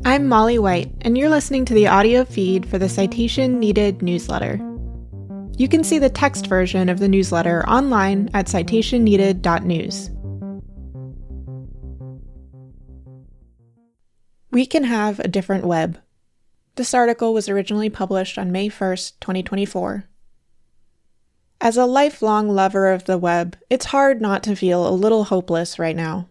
I'm Molly White, and you're listening to the audio feed for the Citation Needed newsletter. You can see the text version of the newsletter online at citationneeded.news. We can have a different web. This article was originally published on May 1st, 2024. As a lifelong lover of the web, it's hard not to feel a little hopeless right now.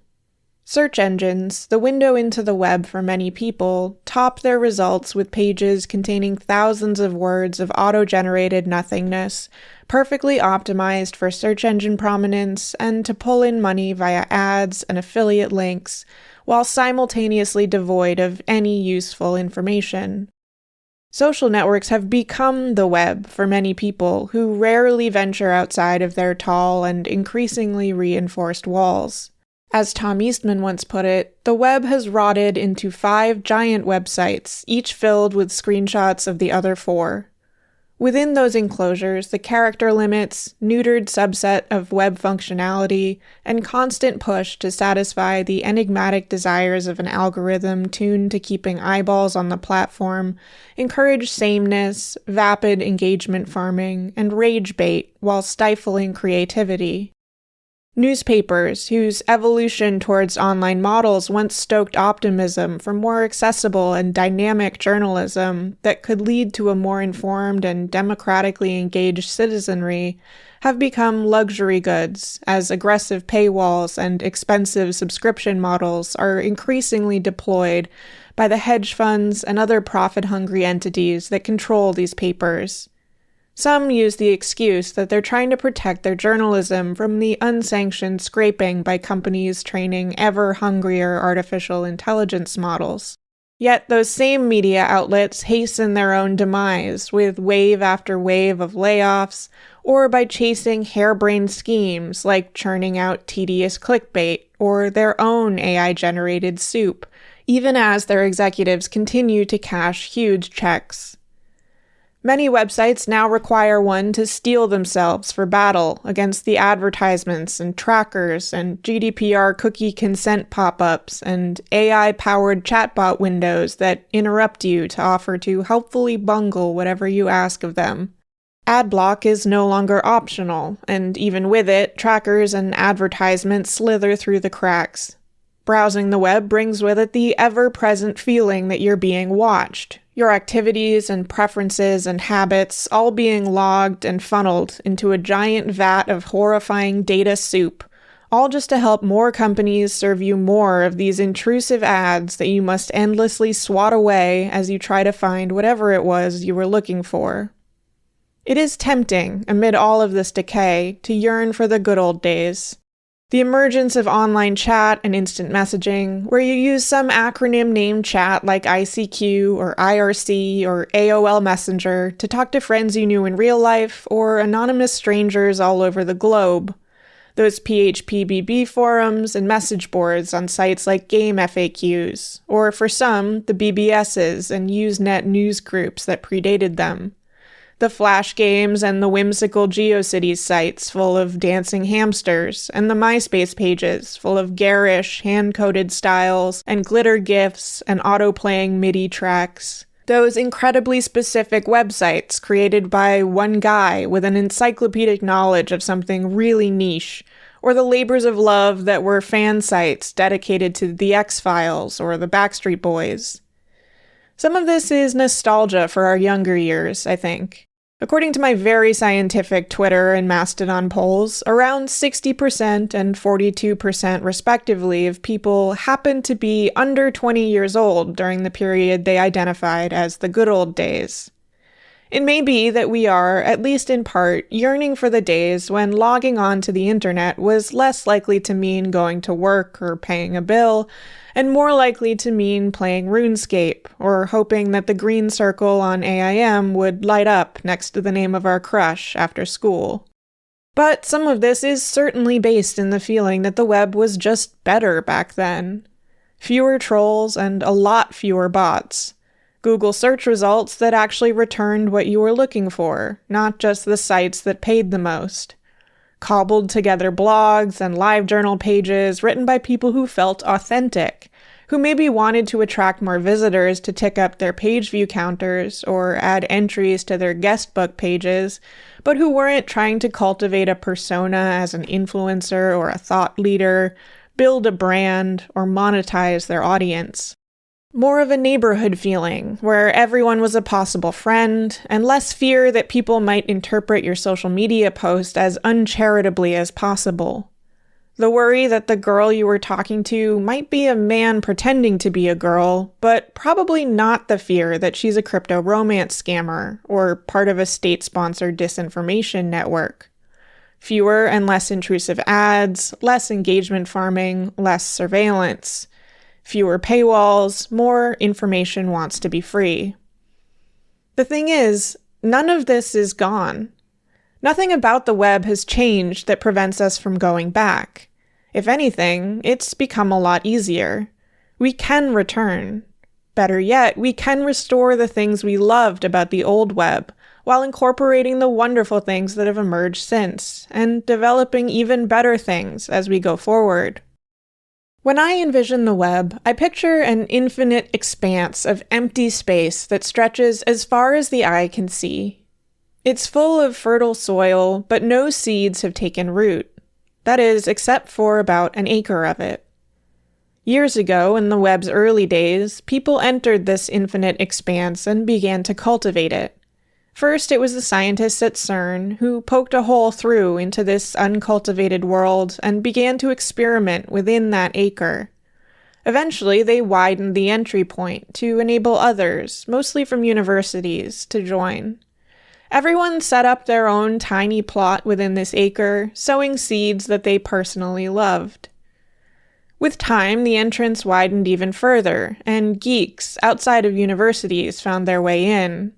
Search engines, the window into the web for many people, top their results with pages containing thousands of words of auto-generated nothingness, perfectly optimized for search engine prominence and to pull in money via ads and affiliate links, while simultaneously devoid of any useful information. Social networks have become the web for many people who rarely venture outside of their tall and increasingly reinforced walls. As Tom Eastman once put it, the web has rotted into 5 giant websites, each filled with screenshots of the other 4. Within those enclosures, the character limits, neutered subset of web functionality, and constant push to satisfy the enigmatic desires of an algorithm tuned to keeping eyeballs on the platform encourage sameness, vapid engagement farming, and rage bait while stifling creativity. Newspapers, whose evolution towards online models once stoked optimism for more accessible and dynamic journalism that could lead to a more informed and democratically engaged citizenry, have become luxury goods as aggressive paywalls and expensive subscription models are increasingly deployed by the hedge funds and other profit-hungry entities that control these papers. Some use the excuse that they're trying to protect their journalism from the unsanctioned scraping by companies training ever hungrier artificial intelligence models. Yet those same media outlets hasten their own demise with wave after wave of layoffs, or by chasing harebrained schemes like churning out tedious clickbait or their own AI-generated soup, even as their executives continue to cash huge checks. Many websites now require one to steel themselves for battle against the advertisements and trackers and GDPR cookie consent pop-ups and AI-powered chatbot windows that interrupt you to offer to helpfully bungle whatever you ask of them. Ad block is no longer optional, and even with it, trackers and advertisements slither through the cracks. Browsing the web brings with it the ever-present feeling that you're being watched, your activities and preferences and habits all being logged and funneled into a giant vat of horrifying data soup, all just to help more companies serve you more of these intrusive ads that you must endlessly swat away as you try to find whatever it was you were looking for. It is tempting, amid all of this decay, to yearn for the good old days. The emergence of online chat and instant messaging, where you use some acronym named chat like ICQ or IRC or AOL Messenger to talk to friends you knew in real life or anonymous strangers all over the globe. Those PHP-BB forums and message boards on sites like Game FAQs, or for some, the BBSs and Usenet news groups that predated them. The Flash games and the whimsical GeoCities sites full of dancing hamsters, and the MySpace pages full of garish, hand-coded styles and glitter GIFs and auto-playing MIDI tracks. Those incredibly specific websites created by one guy with an encyclopedic knowledge of something really niche, or the labors of love that were fan sites dedicated to the X-Files or the Backstreet Boys. Some of this is nostalgia for our younger years, I think. According to my very scientific Twitter and Mastodon polls, around 60% and 42% respectively of people happened to be under 20 years old during the period they identified as the good old days. It may be that we are, at least in part, yearning for the days when logging on to the internet was less likely to mean going to work or paying a bill, and more likely to mean playing RuneScape, or hoping that the green circle on AIM would light up next to the name of our crush after school. But some of this is certainly based in the feeling that the web was just better back then. Fewer trolls and a lot fewer bots. Google search results that actually returned what you were looking for, not just the sites that paid the most. Cobbled together blogs and live journal pages written by people who felt authentic, who maybe wanted to attract more visitors to tick up their page view counters or add entries to their guest book pages, but who weren't trying to cultivate a persona as an influencer or a thought leader, build a brand, or monetize their audience. More of a neighborhood feeling, where everyone was a possible friend, and less fear that people might interpret your social media post as uncharitably as possible. The worry that the girl you were talking to might be a man pretending to be a girl, but probably not the fear that she's a crypto romance scammer or part of a state-sponsored disinformation network. Fewer and less intrusive ads, less engagement farming, less surveillance. Fewer paywalls, more information wants to be free. The thing is, none of this is gone. Nothing about the web has changed that prevents us from going back. If anything, it's become a lot easier. We can return. Better yet, we can restore the things we loved about the old web, while incorporating the wonderful things that have emerged since, and developing even better things as we go forward. When I envision the web, I picture an infinite expanse of empty space that stretches as far as the eye can see. It's full of fertile soil, but no seeds have taken root. That is, except for about an acre of it. Years ago, in the web's early days, people entered this infinite expanse and began to cultivate it. First, it was the scientists at CERN who poked a hole through into this uncultivated world and began to experiment within that acre. Eventually, they widened the entry point to enable others, mostly from universities, to join. Everyone set up their own tiny plot within this acre, sowing seeds that they personally loved. With time, the entrance widened even further, and geeks outside of universities found their way in.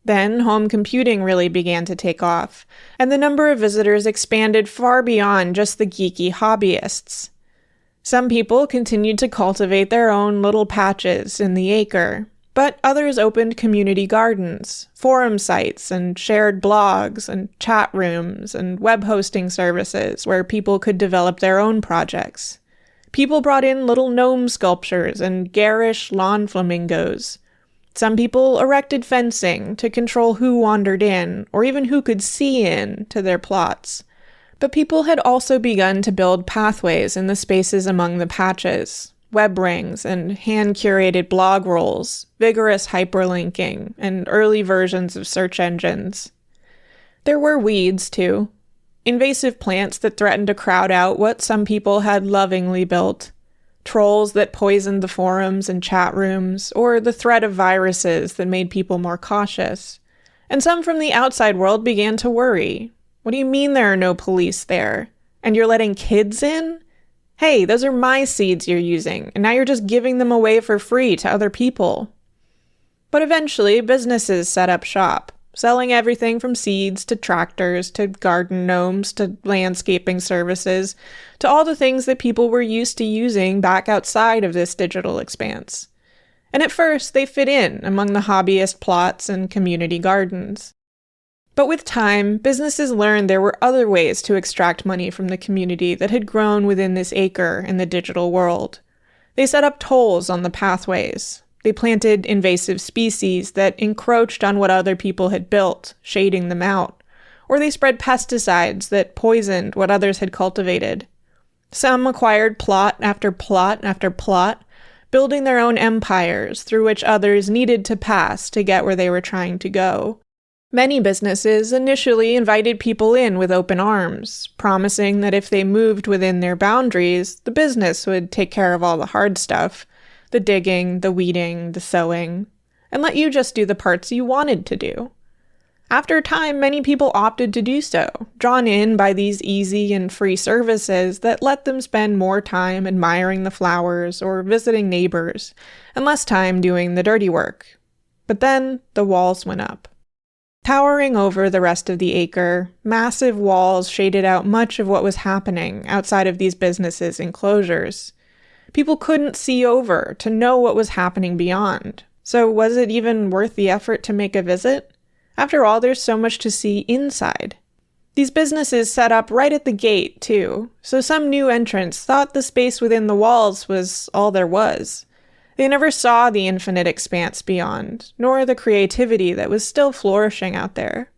Then, home computing really began to take off, and the number of visitors expanded far beyond just the geeky hobbyists. Some people continued to cultivate their own little patches in the acre, but others opened community gardens, forum sites, and shared blogs, and chat rooms, and web hosting services where people could develop their own projects. People brought in little gnome sculptures and garish lawn flamingos. Some people erected fencing to control who wandered in, or even who could see in, to their plots. But people had also begun to build pathways in the spaces among the patches. Web rings and hand-curated blog rolls, vigorous hyperlinking, and early versions of search engines. There were weeds, too. Invasive plants that threatened to crowd out what some people had lovingly built. Trolls that poisoned the forums and chat rooms, or the threat of viruses that made people more cautious. And some from the outside world began to worry. What do you mean there are no police there? And you're letting kids in? Hey, those are my seeds you're using, and now you're just giving them away for free to other people. But eventually, businesses set up shop, selling everything from seeds to tractors to garden gnomes to landscaping services to all the things that people were used to using back outside of this digital expanse. And at first, they fit in among the hobbyist plots and community gardens. But with time, businesses learned there were other ways to extract money from the community that had grown within this acre in the digital world. They set up tolls on the pathways. They planted invasive species that encroached on what other people had built, shading them out. Or they spread pesticides that poisoned what others had cultivated. Some acquired plot after plot after plot, building their own empires through which others needed to pass to get where they were trying to go. Many businesses initially invited people in with open arms, promising that if they moved within their boundaries, the business would take care of all the hard stuff, the digging, the weeding, the sowing, and let you just do the parts you wanted to do. After a time, many people opted to do so, drawn in by these easy and free services that let them spend more time admiring the flowers or visiting neighbors, and less time doing the dirty work. But then the walls went up. Towering over the rest of the acre, massive walls shaded out much of what was happening outside of these businesses' enclosures. People couldn't see over to know what was happening beyond. So was it even worth the effort to make a visit? After all, there's so much to see inside. These businesses set up right at the gate, too, so some new entrants thought the space within the walls was all there was. They never saw the infinite expanse beyond, nor the creativity that was still flourishing out there.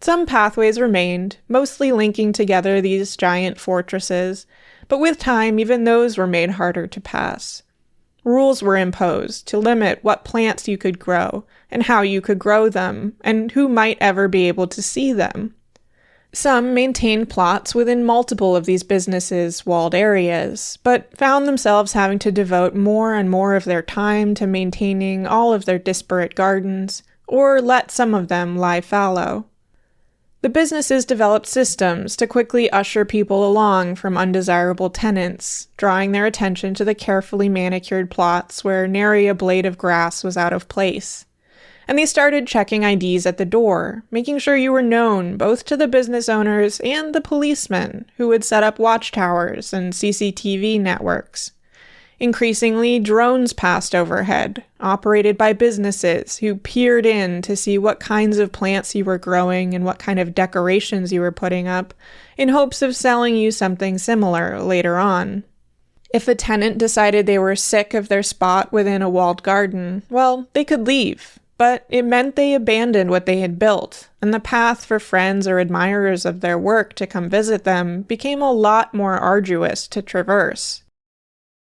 Some pathways remained, mostly linking together these giant fortresses, but with time even those were made harder to pass. Rules were imposed to limit what plants you could grow, and how you could grow them, and who might ever be able to see them. Some maintained plots within multiple of these businesses' walled areas, but found themselves having to devote more and more of their time to maintaining all of their disparate gardens, or let some of them lie fallow. The businesses developed systems to quickly usher people along from undesirable tenants, drawing their attention to the carefully manicured plots where nary a blade of grass was out of place. And they started checking IDs at the door, making sure you were known both to the business owners and the policemen who would set up watchtowers and CCTV networks. Increasingly, drones passed overhead, operated by businesses who peered in to see what kinds of plants you were growing and what kind of decorations you were putting up, in hopes of selling you something similar later on. If a tenant decided they were sick of their spot within a walled garden, well, they could leave. But it meant they abandoned what they had built, and the path for friends or admirers of their work to come visit them became a lot more arduous to traverse.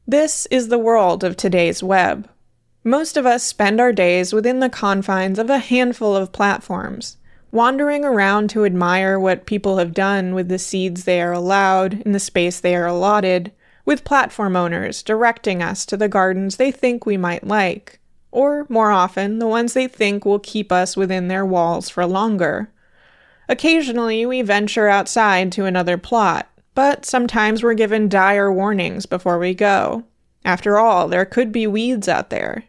This is the world of today's web. Most of us spend our days within the confines of a handful of platforms, wandering around to admire what people have done with the seeds they are allowed in the space they are allotted, with platform owners directing us to the gardens they think we might like. Or, more often, the ones they think will keep us within their walls for longer. Occasionally, we venture outside to another plot, but sometimes we're given dire warnings before we go. After all, there could be weeds out there.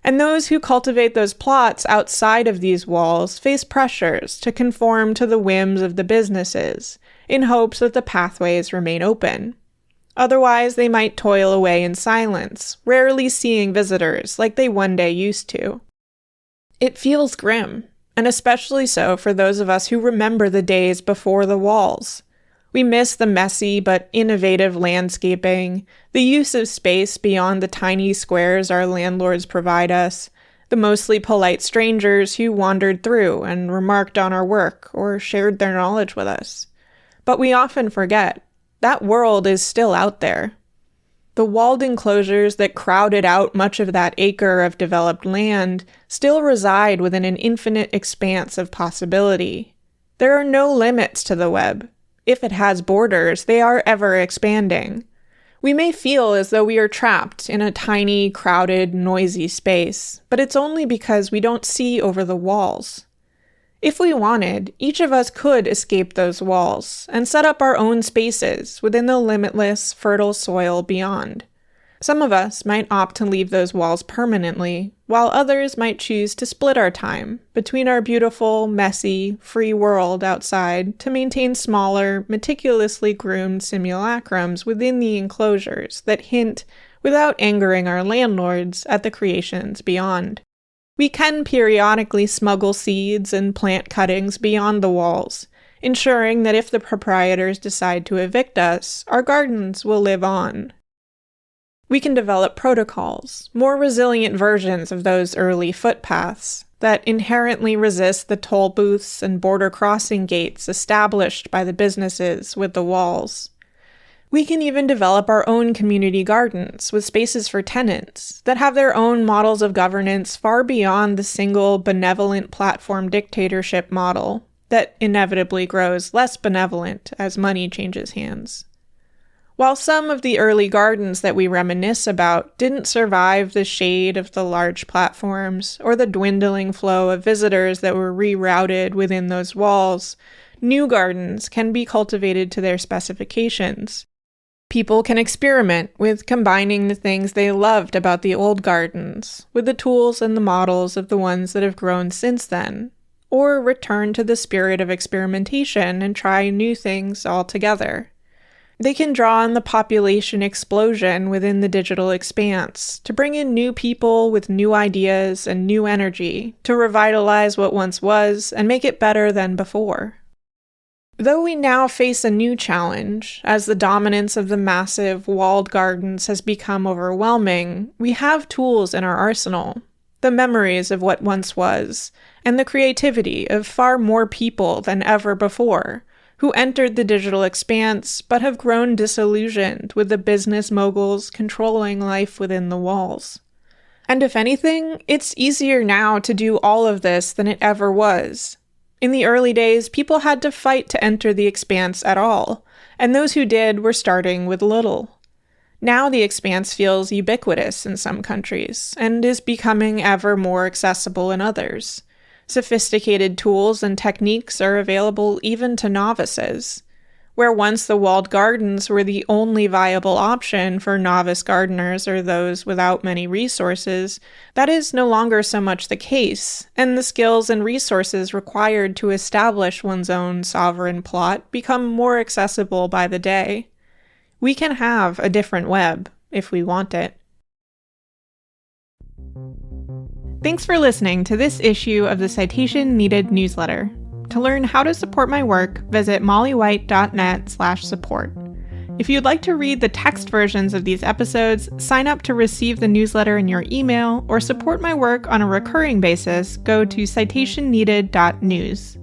And those who cultivate those plots outside of these walls face pressures to conform to the whims of the businesses, in hopes that the pathways remain open. Otherwise, they might toil away in silence, rarely seeing visitors like they one day used to. It feels grim, and especially so for those of us who remember the days before the walls. We miss the messy but innovative landscaping, the use of space beyond the tiny squares our landlords provide us, the mostly polite strangers who wandered through and remarked on our work or shared their knowledge with us. But we often forget. That world is still out there. The walled enclosures that crowded out much of that acre of developed land still reside within an infinite expanse of possibility. There are no limits to the web. If it has borders, they are ever expanding. We may feel as though we are trapped in a tiny, crowded, noisy space, but it's only because we don't see over the walls. If we wanted, each of us could escape those walls and set up our own spaces within the limitless, fertile soil beyond. Some of us might opt to leave those walls permanently, while others might choose to split our time between our beautiful, messy, free world outside to maintain smaller, meticulously groomed simulacrums within the enclosures that hint, without angering our landlords, at the creations beyond. We can periodically smuggle seeds and plant cuttings beyond the walls, ensuring that if the proprietors decide to evict us, our gardens will live on. We can develop protocols, more resilient versions of those early footpaths, that inherently resist the toll booths and border crossing gates established by the businesses with the walls. We can even develop our own community gardens with spaces for tenants that have their own models of governance far beyond the single benevolent platform dictatorship model that inevitably grows less benevolent as money changes hands. While some of the early gardens that we reminisce about didn't survive the shade of the large platforms or the dwindling flow of visitors that were rerouted within those walls, new gardens can be cultivated to their specifications. People can experiment with combining the things they loved about the old gardens with the tools and the models of the ones that have grown since then, or return to the spirit of experimentation and try new things altogether. They can draw on the population explosion within the digital expanse to bring in new people with new ideas and new energy to revitalize what once was and make it better than before. Though we now face a new challenge, as the dominance of the massive walled gardens has become overwhelming, we have tools in our arsenal. The memories of what once was, and the creativity of far more people than ever before, who entered the digital expanse but have grown disillusioned with the business moguls controlling life within the walls. And if anything, it's easier now to do all of this than it ever was. In the early days, people had to fight to enter the expanse at all, and those who did were starting with little. Now the expanse feels ubiquitous in some countries, and is becoming ever more accessible in others. Sophisticated tools and techniques are available even to novices. Where once the walled gardens were the only viable option for novice gardeners or those without many resources, that is no longer so much the case, and the skills and resources required to establish one's own sovereign plot become more accessible by the day. We can have a different web, if we want it. Thanks for listening to this issue of the Citation Needed newsletter. To learn how to support my work, visit mollywhite.net/support. If you'd like to read the text versions of these episodes, sign up to receive the newsletter in your email, or support my work on a recurring basis, go to citationneeded.news.